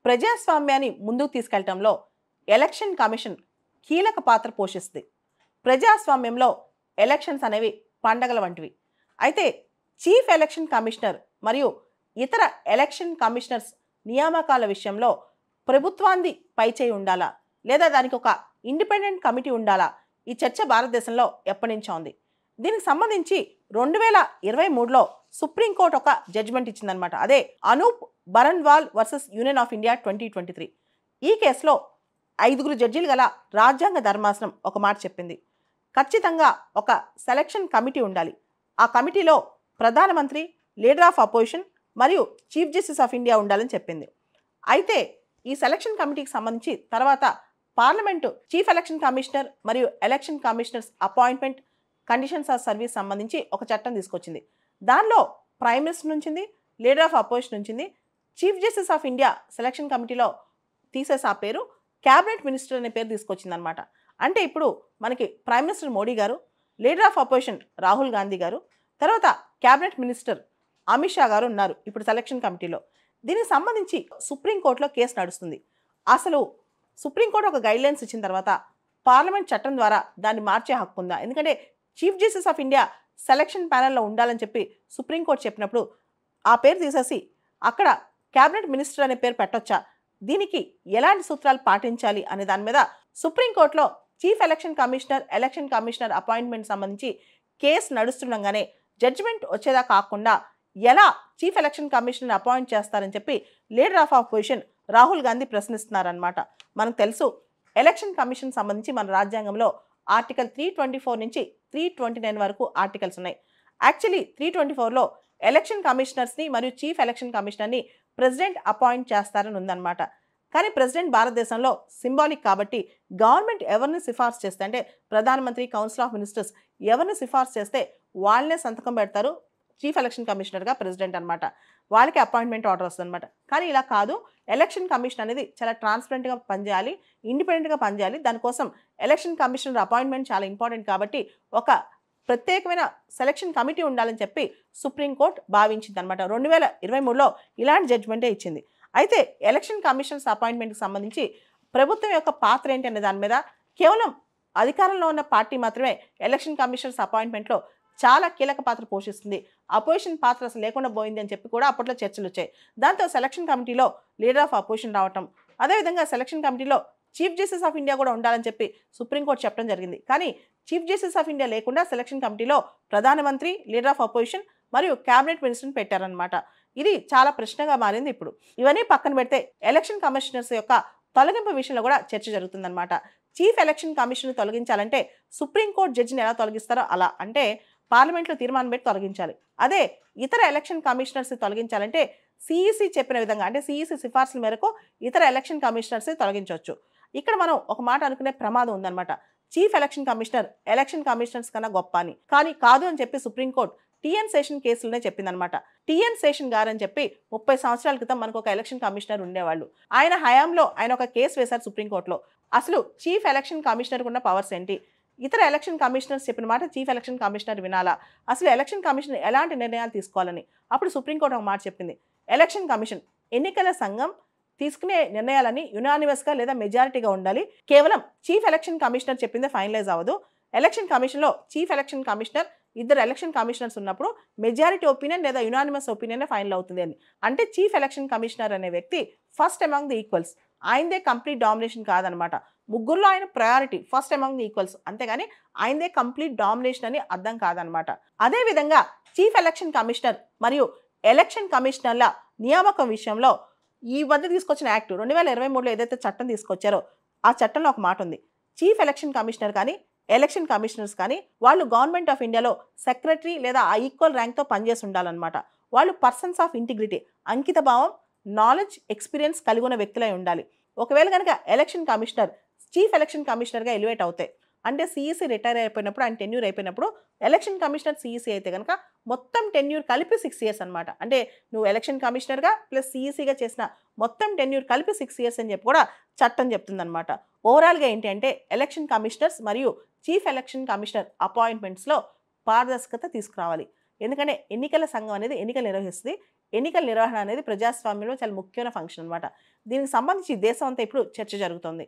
ప్రజాస్వామ్యాన్ని ముందుకు తీసుకెళ్లడంలో election commission కీలక పాత్ర పోషిస్తుంది. ప్రజాస్వామ్యంలో ఎలక్షన్స్ అనేవి పండగల వంటివి. అయితే చీఫ్ ఎలక్షన్ కమిషనర్ మరియు ఇతర ఎలక్షన్ కమిషనర్స్ నియామకాల విషయంలో ప్రభుత్వాన్ని పైచేయి ఉండాలా, లేదా దానికి ఒక ఇండిపెండెంట్ కమిటీ ఉండాలా? ఈ చర్చ భారతదేశంలో ఎప్పటి నుంచో ఉంది. దీనికి సంబంధించి 2023లో సుప్రీంకోర్టు ఒక జడ్జిమెంట్ ఇచ్చిందనమాట. అదే Anoop Baranwal versus union of India 2023. ఈ కేసులో 5 జడ్జీలు గల రాజ్యాంగ ధర్మాసనం ఒక మాట చెప్పింది. ఖచ్చితంగా ఒక సెలక్షన్ కమిటీ ఉండాలి. ఆ కమిటీలో ప్రధానమంత్రి, లీడర్ ఆఫ్ అపోజిషన్ మరియు చీఫ్ జస్టిస్ ఆఫ్ ఇండియా ఉండాలని చెప్పింది. అయితే ఈ సెలక్షన్ కమిటీకి సంబంధించి తర్వాత పార్లమెంటు చీఫ్ ఎలక్షన్ కమిషనర్ మరియు election commissioners appointment conditions of service సంబంధించి ఒక చట్టం తీసుకొచ్చింది. దానిలో ప్రైమ్ మినిస్టర్ నుంచింది, లీడర్ ఆఫ్ అపోజిషన్ నుంచింది, chief justice of India selection కమిటీలో తీసేసి ఆ పేరు క్యాబినెట్ మినిస్టర్ అనే పేరు తీసుకొచ్చింది అనమాట. అంటే ఇప్పుడు మనకి ప్రైమ్ మినిస్టర్ మోడీ గారు, leader of opposition Rahul Gandhi గారు, తర్వాత క్యాబినెట్ మినిస్టర్ అమిత్ షా గారు ఉన్నారు ఇప్పుడు సెలక్షన్ కమిటీలో. దీనికి సంబంధించి సుప్రీంకోర్టులో కేసు నడుస్తుంది. అసలు సుప్రీంకోర్టు ఒక గైడ్లైన్స్ ఇచ్చిన తర్వాత పార్లమెంట్ చట్టం ద్వారా దాన్ని మార్చే హక్కు ఉందా? ఎందుకంటే chief justice of India selection ప్యానెల్లో ఉండాలని చెప్పి సుప్రీంకోర్టు చెప్పినప్పుడు ఆ పేరు తీసేసి అక్కడ క్యాబినెట్ మినిస్టర్ అనే పేరు పెట్టొచ్చా? దీనికి ఎలాంటి సూత్రాలు పాటించాలి అనే దాని మీద సుప్రీంకోర్టులో చీఫ్ ఎలక్షన్ కమిషనర్ అపాయింట్మెంట్ సంబంధించి కేసు నడుస్తుండగానే జడ్జిమెంట్ వచ్చేదా కాకుండా ఎలా చీఫ్ ఎలక్షన్ కమిషనర్ అపాయింట్ చేస్తారని చెప్పి leader of opposition Rahul Gandhi ప్రశ్నిస్తున్నారనమాట. మనకు తెలుసు ఎలక్షన్ కమిషన్ సంబంధించి మన రాజ్యాంగంలో ఆర్టికల్ 324 నుంచి 329 వరకు ఆర్టికల్స్ ఉన్నాయి. యాక్చువల్లీ 324లో ఎలక్షన్ కమిషనర్స్ని మరియు చీఫ్ ఎలక్షన్ కమిషనర్ని ప్రెసిడెంట్ అపాయింట్ చేస్తారని ఉందన్నమాట. కానీ ప్రెసిడెంట్ భారతదేశంలో సింబాలిక్ కాబట్టి గవర్నమెంట్ ఎవరిని సిఫార్సు చేస్తే, అంటే ప్రధానమంత్రి, కౌన్సిల్ ఆఫ్ మినిస్టర్స్ ఎవరిని సిఫార్సు చేస్తే వాళ్ళనే సంతకం పెడతారు చీఫ్ ఎలక్షన్ కమిషనర్గా ప్రెసిడెంట్ అనమాట. వాళ్ళకి అపాయింట్మెంట్ ఆర్డర్ వస్తుంది అనమాట. కానీ ఇలా కాదు, ఎలక్షన్ కమిషన్ అనేది చాలా ట్రాన్స్పరెంట్గా పనిచేయాలి, ఇండిపెండెంట్గా పనిచేయాలి. దానికోసం ఎలక్షన్ కమిషనర్ అపాయింట్మెంట్ చాలా ఇంపార్టెంట్ కాబట్టి ఒక ప్రత్యేకమైన సెలక్షన్ కమిటీ ఉండాలని చెప్పి సుప్రీంకోర్టు భావించింది అనమాట. 2023లో ఇలాంటి జడ్జిమెంటే ఇచ్చింది. అయితే ఎలక్షన్ కమిషనర్స్ అపాయింట్మెంట్కి సంబంధించి ప్రభుత్వం యొక్క పాత్ర ఏంటి అనే దాని మీద కేవలం అధికారంలో ఉన్న పార్టీ మాత్రమే ఎలక్షన్ కమిషనర్స్ అపాయింట్మెంట్లో చాలా కీలక పాత్ర పోషిస్తుంది. అపోజిషన్ పాత్ర అసలు లేకుండా పోయింది అని చెప్పి కూడా అప్పట్లో చర్చలు వచ్చాయి. దాంతో సెలక్షన్ కమిటీలో లీడర్ ఆఫ్ అపోజిషన్ రావటం, అదేవిధంగా సెలక్షన్ కమిటీలో చీఫ్ జస్టిస్ ఆఫ్ ఇండియా కూడా ఉండాలని చెప్పి సుప్రీంకోర్టు చెప్పడం జరిగింది. కానీ చీఫ్ జస్టిస్ ఆఫ్ ఇండియా లేకుండా సెలక్షన్ కమిటీలో ప్రధానమంత్రి, లీడర్ ఆఫ్ అపోజిషన్ మరియు క్యాబినెట్ మినిస్టర్ని పెట్టారనమాట. ఇది చాలా ప్రశ్నగా మారింది. ఇప్పుడు ఇవన్నీ పక్కన పెడితే ఎలక్షన్ కమిషనర్స్ యొక్క తొలగింపు విషయంలో కూడా చర్చ జరుగుతుందన్నమాట. చీఫ్ ఎలక్షన్ కమిషన్ తొలగించాలంటే సుప్రీంకోర్టు జడ్జిని ఎలా తొలగిస్తారో అలా, అంటే పార్లమెంట్లో తీర్మానం పెట్టి తొలగించాలి. అదే ఇతర ఎలక్షన్ కమిషనర్స్ తొలగించాలంటే సిఈసి చెప్పిన విధంగా, అంటే సిఈసి సిఫార్సుల మేరకు ఇతర ఎలక్షన్ కమిషనర్స్ తొలగించవచ్చు. ఇక్కడ మనం ఒక మాట అనుకునే ప్రమాదం ఉందన్నమాట. చీఫ్ ఎలక్షన్ కమిషనర్స్ కన్నా గొప్ప అని. కానీ కాదు అని చెప్పి సుప్రీంకోర్టు టిఎన్ శేషన్ కేసులనే చెప్పిందనమాట. టిఎన్ శేషన్ గారు అని చెప్పి 30 సంవత్సరాల క్రితం మనకు ఒక ఎలక్షన్ కమిషనర్ ఉండేవాళ్ళు. ఆయన హయాంలో ఆయన ఒక కేసు వేశారు సుప్రీంకోర్టులో. అసలు చీఫ్ ఎలక్షన్ కమిషనర్కి ఉన్న పవర్స్ ఏంటి, ఇతర ఎలక్షన్ కమిషనర్స్ చెప్పిన మాట చీఫ్ ఎలక్షన్ కమిషనర్ వినాలా, అసలు ఎలక్షన్ కమిషన్ ఎలాంటి నిర్ణయాలు తీసుకోవాలని. అప్పుడు సుప్రీంకోర్టు ఒక మాట చెప్పింది, ఎలక్షన్ కమిషన్ ఎన్నికల సంఘం తీసుకునే నిర్ణయాలని యునానిమస్గా లేదా మెజారిటీగా ఉండాలి. కేవలం చీఫ్ ఎలక్షన్ కమిషనర్ చెప్పిందే ఫైనలైజ్ అవ్వదు. ఎలక్షన్ కమిషన్లో చీఫ్ ఎలక్షన్ కమిషనర్, ఇద్దరు ఎలక్షన్ కమిషనర్స్ ఉన్నప్పుడు మెజారిటీ ఒపీనియన్ లేదా యునానిమస్ ఒపీనియన్ ఫైనల్ అవుతుంది అని. అంటే చీఫ్ ఎలక్షన్ కమిషనర్ అనే వ్యక్తి ఫస్ట్ అమాంగ్ ది ఈక్వల్స్, ఆయనదే కంప్లీట్ డామినేషన్ కాదనమాట. ముగ్గురులో ఆయన priority, first among the equals, అంతేగాని ఆయనదే కంప్లీట్ డామినేషన్ అని అర్థం కాదనమాట. అదేవిధంగా చీఫ్ ఎలక్షన్ కమిషనర్ మరియు ఎలక్షన్ కమిషనర్ల నియామకం విషయంలో ఈ మధ్య తీసుకొచ్చిన యాక్ట్ 2023లో ఏదైతే చట్టం తీసుకొచ్చారో ఆ చట్టంలో ఒక మాట ఉంది, చీఫ్ ఎలక్షన్ కమిషనర్ కానీ ఎలక్షన్ కమిషనర్స్ కానీ వాళ్ళు గవర్నమెంట్ ఆఫ్ ఇండియాలో సెక్రటరీ లేదా ఆ ఈక్వల్ ర్యాంక్తో పనిచేసి ఉండాలన్నమాట. వాళ్ళు పర్సన్స్ ఆఫ్ ఇంటిగ్రిటీ, అంకిత భావం, నాలెడ్జ్, ఎక్స్పీరియన్స్ కలిగి ఉన్న వ్యక్తులై ఉండాలి. ఒకవేళ కనుక ఎలక్షన్ కమిషనర్ చీఫ్ ఎలక్షన్ కమిషనర్గా ఎలివేట్ అవుతాయి, అంటే సిఈసి రిటైర్ అయిపోయినప్పుడు, ఆయన టెన్యూర్ అయిపోయినప్పుడు ఎలక్షన్ కమిషనర్ సిఈసి అయితే కనుక మొత్తం టెన్యూర్ కలిపి 6 years అనమాట. అంటే నువ్వు ఎలక్షన్ కమిషనర్గా ప్లస్ సిఈసిగా చేసిన మొత్తం టెన్యూర్ కలిపి 6 years అని చెప్పి కూడా చట్టం చెప్తుందనమాట. ఓవరాల్గా ఏంటి అంటే ఎలక్షన్ కమిషనర్స్ మరియు చీఫ్ ఎలక్షన్ కమిషనర్ అపాయింట్మెంట్స్లో పారదర్శకత తీసుకురావాలి. ఎందుకంటే ఎన్నికల సంఘం అనేది ఎన్నికలు నిర్వహిస్తుంది. ఎన్నికల నిర్వహణ అనేది ప్రజాస్వామ్యంలో చాలా ముఖ్యమైన ఫంక్షన్ అనమాట. దీనికి సంబంధించి దేశం అంతా ఇప్పుడు చర్చ జరుగుతోంది.